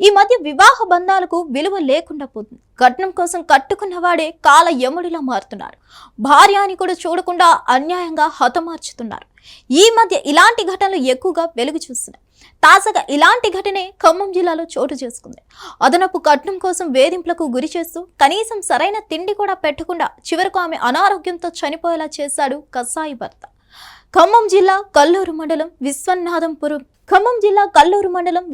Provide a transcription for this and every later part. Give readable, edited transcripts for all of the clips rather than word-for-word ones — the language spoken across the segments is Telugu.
ఈ మధ్య వివాహ బంధాలకు విలువ లేకుండా పోతుంది. కట్నం కోసం కట్టుకున్నవాడే కాల యముడిలా మారుతున్నారు. భార్య అని కూడా చూడకుండా అన్యాయంగా హతమార్చుతున్నారు. ఈ మధ్య ఇలాంటి ఘటనలు ఎక్కువగా వెలుగు చూస్తున్నాయి. తాజాగా ఇలాంటి ఘటనే ఖమ్మం జిల్లాలో చోటు చేసుకుంది. అదనపు కట్నం కోసం వేధింపులకు గురి చేస్తూ కనీసం సరైన తిండి కూడా పెట్టకుండా చివరకు ఆమె అనారోగ్యంతో చనిపోయేలా చేశాడు కసాయి భర్త. ఖమ్మం జిల్లా కల్లూరు మండలం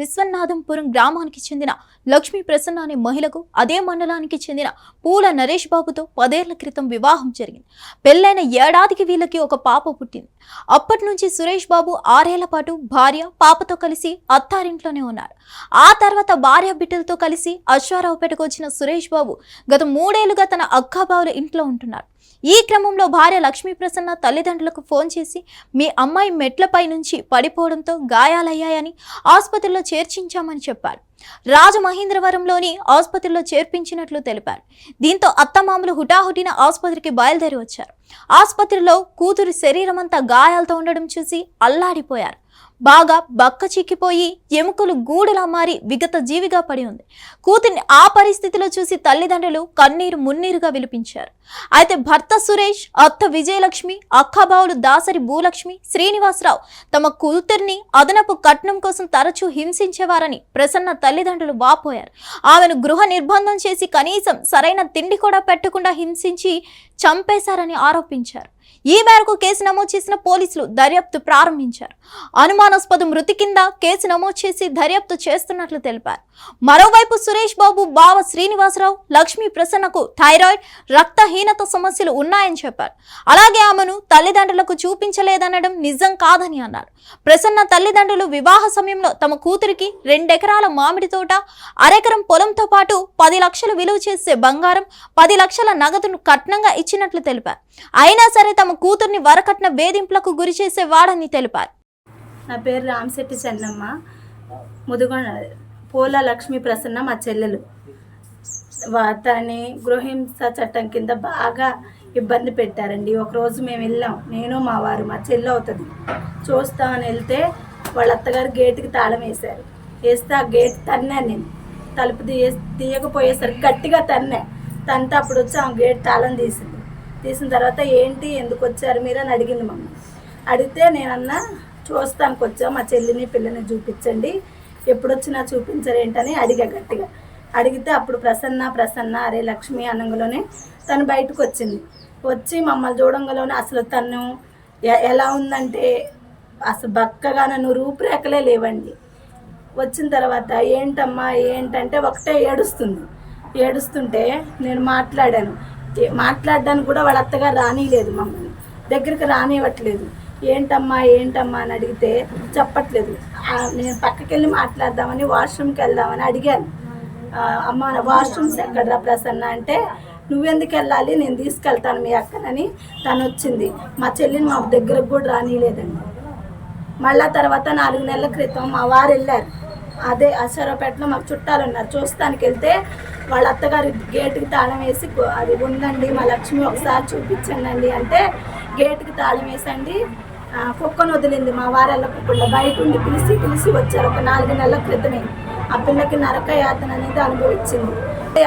విశ్వనాథంపురం గ్రామానికి చెందిన లక్ష్మీ ప్రసన్న అనే మహిళకు అదే మండలానికి చెందిన పూల నరేష్ బాబుతో 10 ఏళ్ల క్రితం వివాహం జరిగింది. పెళ్లైన ఏడాదికి వీళ్ళకి ఒక పాప పుట్టింది. అప్పటి నుంచి సురేష్ బాబు 6 ఏళ్ల పాటు భార్య పాపతో కలిసి అత్తారింట్లోనే ఉన్నారు. ఆ తర్వాత భార్య బిడ్డలతో కలిసి అశ్వారావుపేటకు వచ్చిన సురేష్ బాబు గత 3 ఏళ్లుగా తన అక్కాబావుల ఇంట్లో ఉంటున్నారు. ఈ క్రమంలో భార్య లక్ష్మీ ప్రసన్న తల్లిదండ్రులకు ఫోన్ చేసి మీ అమ్మాయి మెట్లపై నుంచి పడిపోవడంతో గాయాలయ్యాయని ఆసుపత్రిలో చేర్చించామని చెప్పారు. రాజమహేంద్రవరంలోని ఆసుపత్రిలో చేర్పించినట్లు తెలిపారు. దీంతో అత్తమామలు హుటాహుటిన ఆసుపత్రికి బయలుదేరి వచ్చారు. ఆసుపత్రిలో కూతురు శరీరమంతా గాయాలతో ఉండడం చూసి అల్లాడిపోయారు. బాగా బక్క చిక్కిపోయి ఎముకలు గూడులా మారి విగత జీవిగా పడి ఉంది. కూతుర్ని ఆ పరిస్థితిలో చూసి తల్లిదండ్రులు కన్నీరు మున్నీరుగా విలిపించారు. అయితే భర్త సురేష్, అత్త విజయలక్ష్మి, అక్కాబావులు దాసరి భూలక్ష్మి, శ్రీనివాసరావు తమ కూతుర్ని అదనపు కట్నం కోసం తరచూ హింసించేవారని ప్రసన్న తల్లిదండ్రులు వాపోయారు. ఆమెను గృహ నిర్బంధం చేసి కనీసం సరైన తిండి కూడా పెట్టకుండా హింసించి చంపేశారని ఆరోపించారు. ఈ మేరకు కేసు నమోదు చేసిన పోలీసులు దర్యాప్తు ప్రారంభించారు. అనుమానాస్పద మృతి కింద కేసు నమోదు చేసి దర్యాప్తు చేస్తున్నట్లు తెలిపారు. మరోవైపు సురేష్ బాబు బావ శ్రీనివాసరావు లక్ష్మీ ప్రసన్నకు థైరాయిడ్, రక్తహీనత సమస్యలు ఉన్నాయని చెప్పారు. అలాగే ఆమెను తల్లిదండ్రులకు చూపించలేదనడం నిజం కాదని అన్నారు. ప్రసన్న తల్లిదండ్రులు వివాహ సమయంలో తమ కూతురికి 2 ఎకరాల మామిడి తోట, అరెకరం పొలంతో పాటు 10 లక్షలు విలువ చేసే బంగారం, 10 లక్షల నగదును కట్నంగా ఇచ్చినట్లు తెలిపారు. అయినా సరే తమ కూతుర్ని వరకట్న వేధింపులకు గురి చేసేవాడని తెలిపారు. నా పేరు రామశెట్టి చెన్నమ్మ, ముదుగొండ పూల లక్ష్మీ ప్రసన్న మా చెల్లెలు. తనని గృహహింస చట్టం కింద బాగా ఇబ్బంది పెట్టారండి. ఒకరోజు మేము వెళ్ళాం, నేను మా వారు, మా చెల్లి అవుతుంది, చూస్తామని వెళ్తే వాళ్ళ అత్తగారు గేటుకి తాళం వేశారు. వేస్తే ఆ గేట్ తన్నాను నేను. తలుపు తీయకపోయేసరికి గట్టిగా తంతే అప్పుడు వచ్చి ఆ గేట్ తాళం తీసిన తర్వాత ఏంటి, ఎందుకు వచ్చారు మీరు అని అడిగింది మమ్మల్ని. అడిగితే నేనన్నా చూస్తానికి వచ్చా, మా చెల్లిని పిల్లని చూపించండి, ఎప్పుడొచ్చినా చూపించరేంటని గట్టిగా అడిగితే అప్పుడు ప్రసన్న అరే లక్ష్మి అనంగలోనే తను బయటకు వచ్చి మమ్మల్ని చూడంగలోనే అసలు తను ఎలా ఉందంటే అసలు బక్కగా నన్ను రూపురేఖలే లేవండి. వచ్చిన తర్వాత ఏంటమ్మా ఏంటంటే ఒకటే ఏడుస్తుంటే నేను మాట్లాడడానికి కూడా వాళ్ళ అత్తగారు రానిలేదు, మమ్మల్ని దగ్గరికి రానివ్వట్లేదు. ఏంటమ్మా అని అడిగితే చెప్పట్లేదు. నేను పక్కకి వెళ్ళి మాట్లాడదామని వాష్రూమ్కి వెళ్దామని అడిగాను. అమ్మ వాష్రూమ్స్ ఎక్కడరా ప్రసన్న అంటే, నువ్వెందుకు వెళ్ళాలి, నేను తీసుకెళ్తాను మీ అక్కనని తను వచ్చింది. మా చెల్లిని మా దగ్గరకు కూడా రానిలేదండి. మళ్ళా తర్వాత 4 నెలల క్రితం మా వారు వెళ్ళారు. అదే అశ్వరావుపేటలో మాకు చుట్టాలు ఉన్నారు, చూస్తానికి వెళ్తే వాళ్ళ అత్తగారి గేటుకి తాళం వేసి అది ఉందండి మా లక్ష్మి ఒకసారి చూపించండి అంటే గేటుకి తాళం వేసండి కుక్కను వదిలింది. మా వారు వెళ్ళకుండా బయట ఉండి పిలిచి వచ్చారు. ఒక 4 నెలల క్రితమే ఆ పిల్లకి నరక యాతన అనేది అనుభవించింది.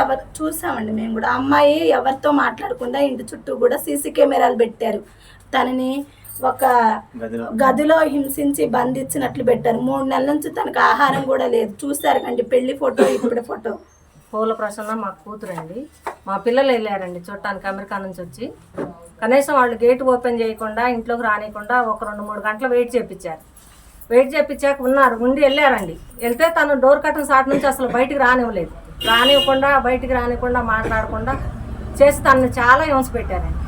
ఎవరు చూసామండి మేము కూడా. అమ్మాయి ఎవరితో మాట్లాడకుండా ఇంటి చుట్టూ కూడా సీసీ కెమెరాలు పెట్టారు. తనని ఒక గదిలో హింసించి బంధించినట్లు పెట్టారు. 3 నెలల నుంచి తనకు ఆహారం కూడా లేదు. చూసారు కండి పెళ్లి ఫోటో, ఇప్పుడు ఫోటో. పూల ప్రసన్న మా కూతురండి. మా పిల్లలు వెళ్ళారండి చూడటానికి అమెరికా నుంచి వచ్చి. కనీసం వాళ్ళు గేట్ ఓపెన్ చేయకుండా ఇంట్లోకి రానియకుండా ఒక 2-3 గంటలు వెయిట్ చేయించాక ఉండి వెళ్ళారండి. వెళ్తే తను డోర్ కట్టన్ సాట్ నుంచి అసలు బయటికి రానివ్వకుండా మాట్లాడకుండా చేసి తనని చాలా హింస పెట్టారండి.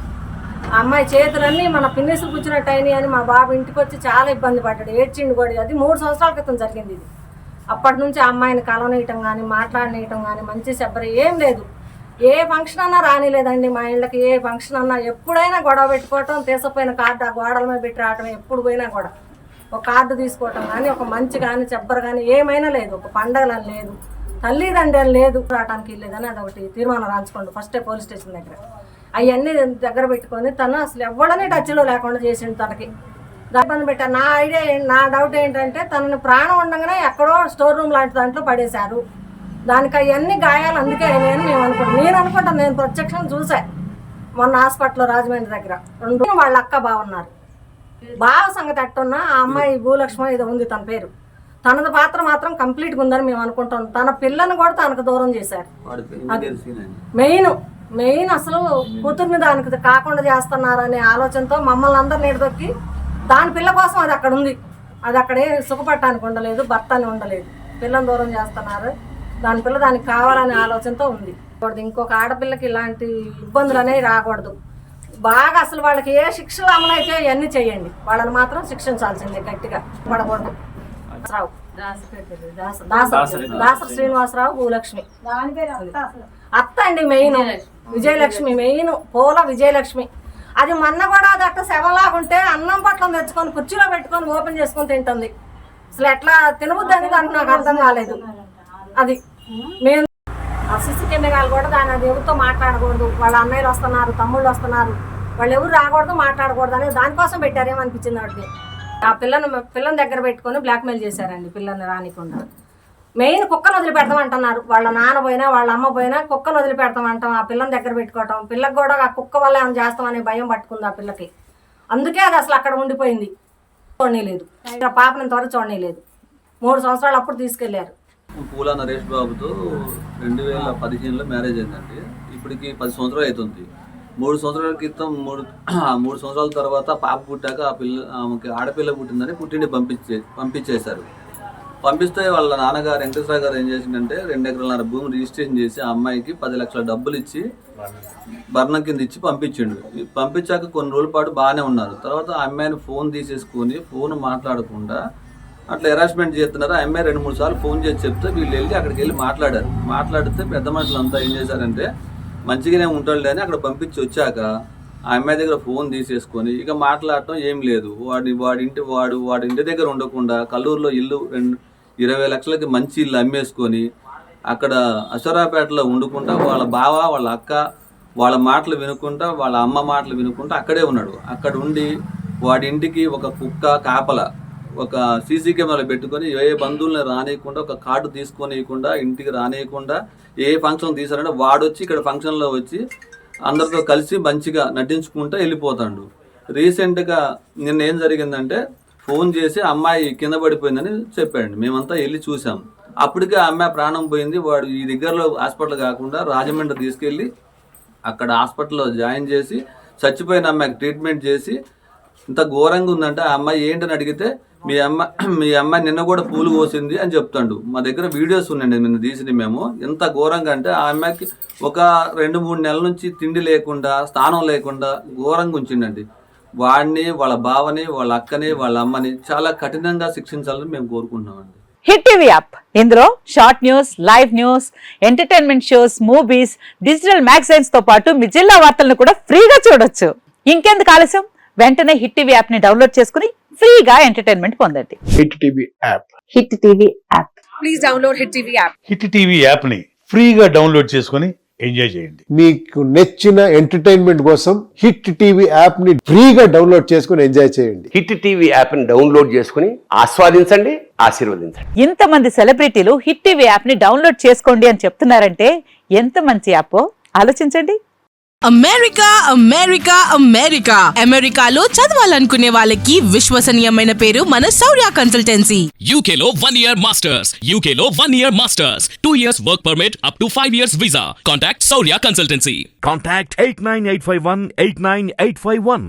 ఆ అమ్మాయి చేతులన్నీ మన పిన్నిసులు కూర్చున్నట్టు అయినాయి అని మా బాబు ఇంటికి వచ్చి చాలా ఇబ్బంది పడ్డాడు, ఏడ్చిండు కూడా. అది 3 సంవత్సరాల క్రితం జరిగింది ఇది. అప్పటి నుంచి ఆ అమ్మాయిని కలవనీయటం కానీ మాట్లాడనీయటం కానీ మంచి శబ్బరి ఏం లేదు. ఏ ఫంక్షన్ అన్నా రానిలేదండి మా ఇళ్ళకి. ఏ ఫంక్షన్ అన్నా ఎప్పుడైనా గొడవ పెట్టుకోవటం, తీసపోయిన కార్డు ఆ గోడల మీద పెట్టి రావటం, ఎప్పుడు పోయినా కూడా ఒక కార్డు తీసుకోవటం కానీ, ఒక మంచి కానీ చెబ్బరు కానీ ఏమైనా లేదు. ఒక పండగలని లేదు, తల్లిదండ్రులు లేదు, రావటానికి లేదని అదొకటి తీర్మానం రాంచుకోండి ఫస్టే పోలీస్ స్టేషన్ దగ్గర. అవన్నీ దగ్గర పెట్టుకొని తను అసలు ఎవడనే టచ్లో లేకుండా చేసిండు. తనకి ఇబ్బంది పెట్టారు. నా డౌట్ ఏంటంటే తనని ప్రాణం ఉండగానే ఎక్కడో స్టోర్ రూమ్ లాంటి దాంట్లో పడేశారు. దానికి అవన్నీ గాయాలు అందుకే అయినాయని మేము అనుకుంటాం. నేను అనుకుంటాను, నేను ప్రత్యక్షంగా చూసా మొన్న హాస్పిటల్లో రాజమండ్రి దగ్గర 2 వాళ్ళ అక్క బాగున్నారు. బావ సంగతి ఎట్టున్నా ఆ అమ్మాయి భూలక్ష్మి ఏదో ఉంది తన పేరు, తనది పాత్ర మాత్రం కంప్లీట్గా ఉందని మేము అనుకుంటాం. తన పిల్లని కూడా తనకు దూరం చేశారు. మెయిన్ అసలు కూతుర్ని దానికి కాకుండా చేస్తున్నారనే ఆలోచనతో మమ్మల్ని అందరిని ఎడదొక్కి దాని పిల్ల కోసం అది అక్కడ ఉంది. అది అక్కడే సుఖపడటానికి ఉండలేదు, భర్త అని ఉండలేదు, పిల్లని దూరం చేస్తున్నారు. దాని పిల్ల దానికి కావాలనే ఆలోచనతో ఉంది. ఇంకొక ఆడపిల్లకి ఇలాంటి ఇబ్బందులు అనేవి రాకూడదు. బాగా అసలు వాళ్ళకి ఏ శిక్షలు అమలైతే ఇవన్నీ చేయండి, వాళ్ళని మాత్రం శిక్షించాల్సిందే గట్టిగా, పడకూడదు. దాసరి శ్రీనివాసరావు, భూలక్ష్మి అత్త అండి. మెయిన్ విజయలక్ష్మి, మెయిన్ పూల విజయలక్ష్మి. అది మొన్న కూడా అది అట్ట శవలాగుంటే అన్నం పట్లం తెచ్చుకొని కుర్చీలో పెట్టుకొని ఓపెన్ చేసుకొని తింటుంది. అసలు ఎట్లా తినబుద్ది అనేది దానికి నాకు అర్థం కాలేదు. అది మేము ఆ సిసి కెమెరాలు కూడా దాని అది ఎవరితో మాట్లాడకూడదు, వాళ్ళ అన్నయ్యలు వస్తున్నారు, తమ్ముళ్ళు వస్తున్నారు, వాళ్ళు ఎవరు రాకూడదు, మాట్లాడకూడదు అనేది దానికోసం పెట్టారేమనిపించింది వాటిని. ఆ పిల్లని దగ్గర పెట్టుకొని బ్లాక్మెయిల్ చేశారండి, పిల్లని రానికుండా. మెయిన్ కుక్కను వదిలిపెడతామంటున్నారు. వాళ్ళ నాన్న పోయినా వాళ్ళ అమ్మ పోయినా కుక్కను వదిలిపెడతామంటాం. ఆ పిల్లని దగ్గర పెట్టుకోవటం, పిల్లకి కూడా ఆ కుక్క వల్ల ఏమైనా చేస్తామనే భయం పట్టుకుంది ఆ పిల్లకి. అందుకే అది అసలు అక్కడ ఉండిపోయింది, చూడలేదు. పాపని త్వర చూడలేదు. 3 సంవత్సరాలు అప్పుడు తీసుకెళ్లారు. పూల నరేష్ బాబుతో 2015లో మ్యారేజ్ అయిందండి. ఇప్పటికి 10 సంవత్సరాలు అవుతుంది. 3 సంవత్సరాల క్రితం 3 సంవత్సరాల తర్వాత పాప పుట్టాక ఆమెకి ఆడపిల్ల పుట్టిందని పుట్టిండి పంపించేశారు. పంపిస్తే వాళ్ళ నాన్నగారు వెంకటేశ్వర గారు ఏం చేసిందంటే 2 ఎకరాల భూమి రిజిస్ట్రేషన్ చేసి ఆ అమ్మాయికి 10 లక్షల డబ్బులు ఇచ్చి భరణం కింద ఇచ్చి పంపించిండు. పంపించాక కొన్ని రోజుల పాటు బాగానే ఉన్నారు. తర్వాత ఆ అమ్మాయిని ఫోన్ తీసేసుకొని ఫోన్ మాట్లాడకుండా అట్లా హెరాస్మెంట్ చేస్తున్నారు. ఆ అమ్మాయి 2-3 సార్లు ఫోన్ చేసి చెప్తే వీళ్ళు వెళ్ళి అక్కడికి వెళ్ళి మాట్లాడారు. మాట్లాడితే పెద్ద మనుషులంతా ఏం చేశారంటే మంచిగానే ఉంటాడు అని అక్కడ పంపించి వచ్చాక ఆ అమ్మాయి దగ్గర ఫోన్ తీసేసుకొని ఇక మాట్లాడటం ఏం లేదు. వాడి ఇంటి దగ్గర ఉండకుండా కల్లూరులో ఇల్లు 20 లక్షలకి మంచి ఇల్లు అమ్మేసుకొని అక్కడ అశ్వరాపేటలో వండుకుంటా వాళ్ళ బావ వాళ్ళ అక్క వాళ్ళ మాటలు వినుకుంటా వాళ్ళ అమ్మ మాటలు వినుకుంటా అక్కడే ఉన్నాడు. అక్కడ ఉండి వాడి ఇంటికి ఒక కుక్క కాపల, ఒక సీసీ కెమెరాలు పెట్టుకొని ఏ బంధువులను రానియకుండా, ఒక కార్డు తీసుకొనియకుండా, ఇంటికి రానియకుండా, ఏ ఫంక్షన్ తీసారంటే వాడు వచ్చి ఇక్కడ ఫంక్షన్లో వచ్చి అందరితో కలిసి మంచిగా నటించుకుంటూ వెళ్ళిపోతాడు. రీసెంట్గా నిన్న ఏం జరిగిందంటే ఫోన్ చేసి అమ్మాయి కింద పడిపోయిందని చెప్పాడు. మేమంతా వెళ్ళి చూసాం. అప్పటికే ఆ అమ్మాయి ప్రాణం పోయింది. వాడు ఈ దగ్గరలో హాస్పిటల్ కాకుండా రాజమండ్రి తీసుకెళ్ళి అక్కడ హాస్పిటల్లో జాయిన్ చేసి చచ్చిపోయిన అమ్మాయికి ట్రీట్మెంట్ చేసి ఇంత ఘోరంగా ఉందంటే ఆ అమ్మాయి ఏంటని అడిగితే మీ అమ్మాయి నిన్న కూడా పూలు కోసింది అని చెప్తాడు. మా దగ్గర వీడియోస్ ఉన్నాయండి నిన్న తీసింది మేము. ఎంత ఘోరంగా అంటే ఆ అమ్మాయికి ఒక 2-3 నెలల నుంచి తిండి లేకుండా, స్థానం లేకుండా ఘోరంగా ఉంచిండండి. వాడిని, వాళ్ళ బావని, వాళ్ళ అక్కని, వాళ్ళ అమ్మని చాలా కఠినంగా శిక్షించాలని మేము కోరుకుంటున్నామండి. హిట్ టీవీ యాప్, ఇందులో short news, live news, entertainment shows, movies, digital magazines తో పాటు మీ జిల్లా వార్తలను కూడా ఫ్రీగా చూడొచ్చు. ఇంకెందుకు ఆలస్యం, వెంటనే హిట్ టీవీ యాప్ ని డౌన్లోడ్ చేసుకుని ఫ్రీగా ఎంటర్టైన్మెంట్ పొందండి. Hit TV app. Hit TV app. Please download hit TV app. Hit TV app ని ఫ్రీగా డౌన్లోడ్ చేసుకుని ఎంజాయ్ చేయండి. మీకు నచ్చిన ఎంటర్టైన్మెంట్ కోసం హిట్ టీవీ యాప్ ని ఫ్రీగా డౌన్లోడ్ చేసుకుని ఎంజాయ్ చేయండి. హిట్ టీవీ యాప్ ని డౌన్లోడ్ చేసుకుని ఆస్వాదించండి, ఆశీర్వదించండి. ఇంతమంది సెలబ్రిటీలు హిట్ టీవీ యాప్ ని డౌన్లోడ్ చేసుకోండి అని చెప్తున్నారంటే ఎంత మంచి యాప్ ఆలోచించండి. అమెరికా అమెరికా అమెరికా అమెరికాలో చదవాలనుకునే వాళ్ళకి విశ్వసనీయమైన పేరు మన శౌర్య కన్సల్టెన్సీ. UK లో 1 year masters, UK లో 1 year masters, 2 years work permit up to 5 years visa. Contact Saurya Consultancy. Contact 89851 89851.